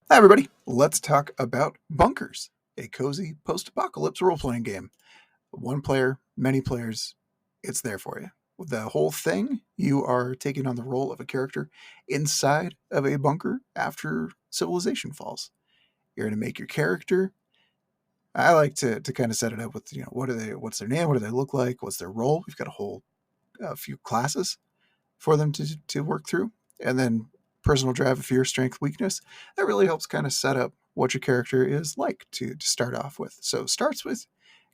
Hi, everybody. Let's talk about Bunkers, a cozy post apocalypse role playing game. One player, many players, it's there for you. With the whole thing, you are taking on the role of a character inside of a bunker after civilization falls. You're going to make your character. I like to kind of set it up with, what's their name? What do they look like? What's their role? We've got a few classes for them to work through. And then personal drive, fear, strength, weakness. That really helps kind of set up what your character is like to start off with. So it starts with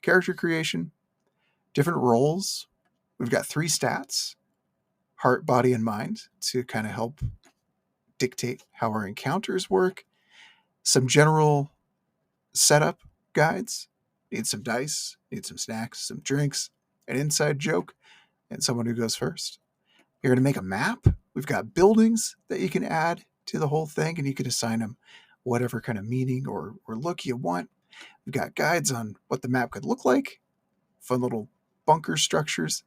character creation, different roles. We've got 3 stats: heart, body, and mind, to kind of help dictate how our encounters work. Some general setup guides. Need some dice, need some snacks, some drinks, an inside joke, and someone who goes first. You're going to make a map. We've got buildings that you can add to the whole thing, and you can assign them whatever kind of meaning or look you want. We've got guides on what the map could look like, fun little bunker structures.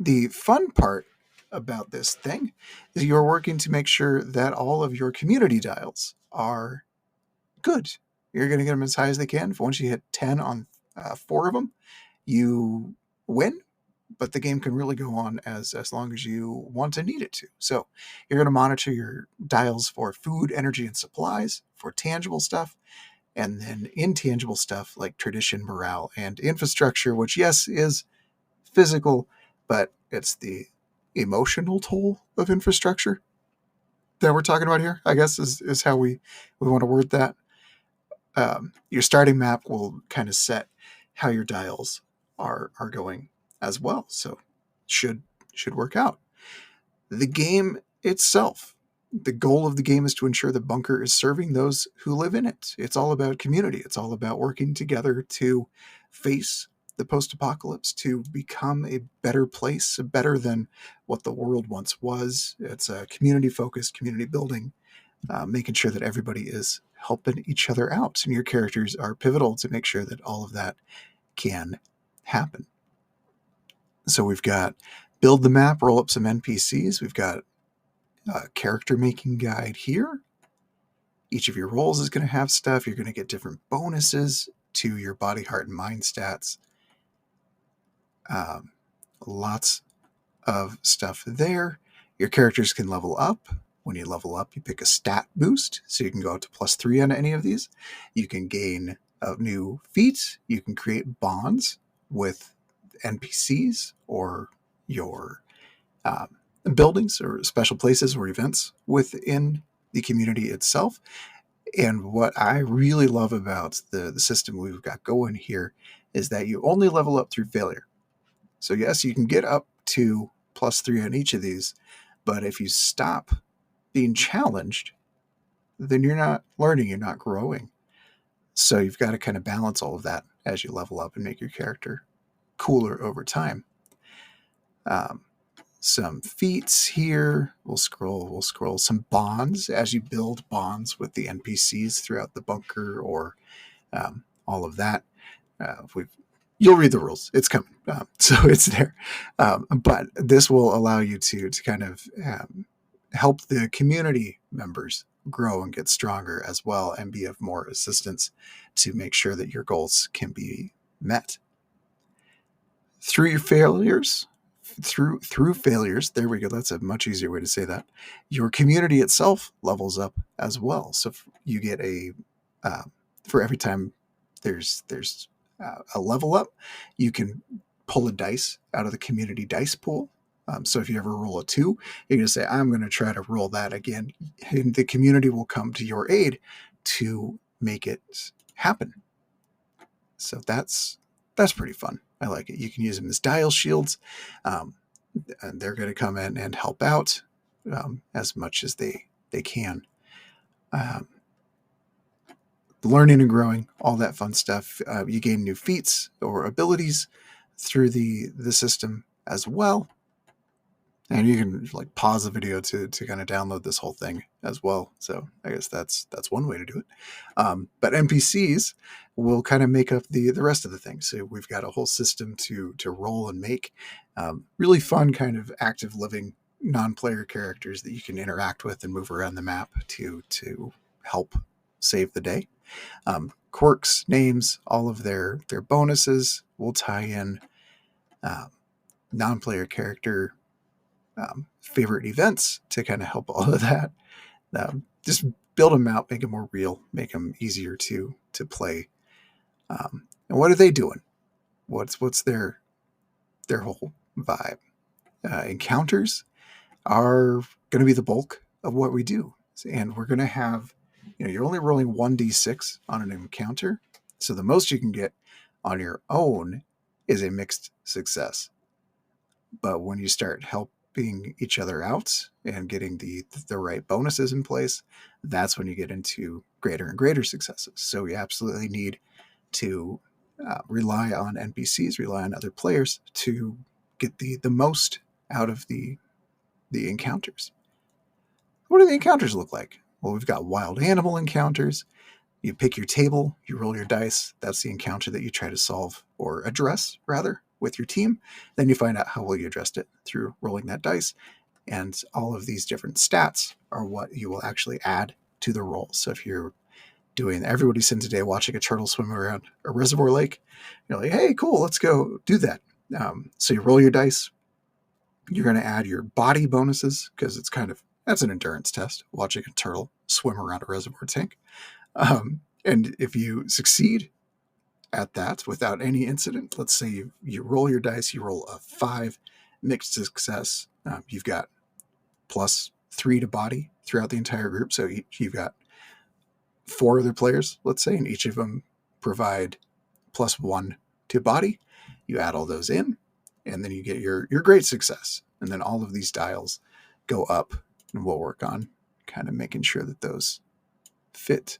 The fun part about this thing is you're working to make sure that all of your community dials are good. You're going to get them as high as they can. Once you hit 10 on 4 of them, you win, but the game can really go on as long as you want and need it to. So you're going to monitor your dials for food, energy, and supplies, for tangible stuff, and then intangible stuff like tradition, morale, and infrastructure, which, yes, is physical, but it's the emotional toll of infrastructure that we're talking about here, I guess, is how we want to word that. Your starting map will kind of set how your dials are going as well. So should work out. The game itself, the goal of the game is to ensure the bunker is serving those who live in it. It's all about community. It's all about working together to face the post-apocalypse, to become a better place, better than what the world once was. It's a community-focused, community building, making sure that everybody is helping each other out. And your characters are pivotal to make sure that all of that can happen. So we've got build the map, roll up some NPCs. We've got a character making guide here. Each of your roles is going to have stuff. You're going to get different bonuses to your body, heart, and mind stats. Lots of stuff there. Your characters can level up. When you level up, you pick a stat boost, so you can go up to +3 on any of these. You can gain a new feat. You can create bonds with NPCs or your buildings or special places or events within the community itself. And what I really love about the system we've got going here is that you only level up through failure. So yes, you can get up to +3 on each of these, but if you stop being challenged, then you're not learning, you're not growing. So you've got to kind of balance all of that as you level up and make your character cooler over time. Some feats here. We'll scroll some bonds as you build bonds with the NPCs throughout the bunker, or all of that. You'll read the rules. It's coming, so it's there. But this will allow you to kind of help the community members grow and get stronger as well, and be of more assistance to make sure that your goals can be met. Through your failures, through failures, there we go, that's a much easier way to say that, your community itself levels up as well. So you get for every time there's a level up, you can pull a dice out of the community dice pool. So if you ever roll a 2, you're going to say, I'm going to try to roll that again, and the community will come to your aid to make it happen. So that's pretty fun. I like it. You can use them as dial shields, and they're going to come in and help out as much as they can. Learning and growing, all that fun stuff. You gain new feats or abilities through the system as well. And you can like pause the video to kind of download this whole thing as well. So I guess that's one way to do it. But NPCs will kind of make up the rest of the thing. So we've got a whole system to roll and make. Really fun kind of active living non-player characters that you can interact with and move around the map to help save the day. Quirks, names, all of their bonuses will tie in non-player character favorite events to kind of help all of that. Just build them out, make them more real, make them easier to play. And what are they doing? What's their whole vibe? Encounters are going to be the bulk of what we do, and we're going to have, you're only rolling 1d6 on an encounter, so the most you can get on your own is a mixed success. But when you start helping each other out and getting the right bonuses in place, that's when you get into greater and greater successes. So we absolutely need to rely on NPCs, rely on other players to get the most out of the encounters. What do the encounters look like? Well, we've got wild animal encounters. You pick your table, you roll your dice. That's the encounter that you try to solve, or address, rather, with your team. Then you find out how well you addressed it through rolling that dice. And all of these different stats are what you will actually add to the roll. So if you're doing everybody spends a day watching a turtle swim around a reservoir lake, you're like, hey, cool, let's go do that. So you roll your dice. You're going to add your body bonuses, because that's an endurance test, watching a turtle swim around a reservoir tank. And if you succeed at that without any incident, let's say you roll your dice, you roll a 5, mixed success, you've got +3 to body throughout the entire group. So you've got 4 other players, let's say, and each of them provide +1 to body. You add all those in, and then you get your great success. And then all of these dials go up, and we'll work on kind of making sure that those fit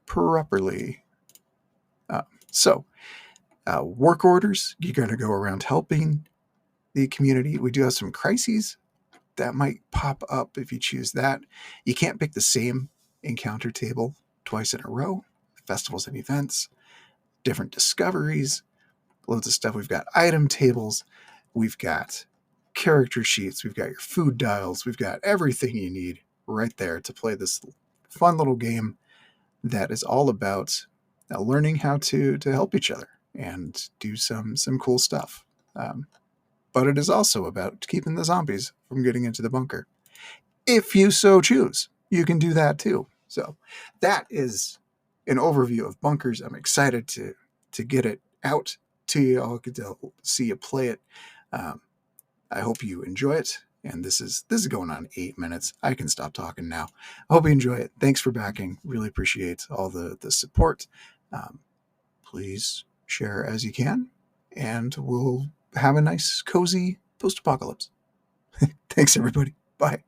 properly. Work orders, you're going to go around helping the community. We do have some crises that might pop up if you choose that. You can't pick the same encounter table twice in a row. Festivals and events, different discoveries, loads of stuff. We've got item tables, we've got character sheets, we've got your food dials, we've got everything you need right there to play this fun little game that is all about learning how to help each other and do some cool stuff. But it is also about keeping the zombies from getting into the bunker. If you so choose, you can do that too. So that is an overview of bunkers. I'm excited to get it out to you all, to see you play it. I hope you enjoy it. And this is going on 8 minutes. I can stop talking now. I hope you enjoy it. Thanks for backing. Really appreciate all the support. Please share as you can, and we'll have a nice, cozy post-apocalypse. Thanks, everybody. Bye.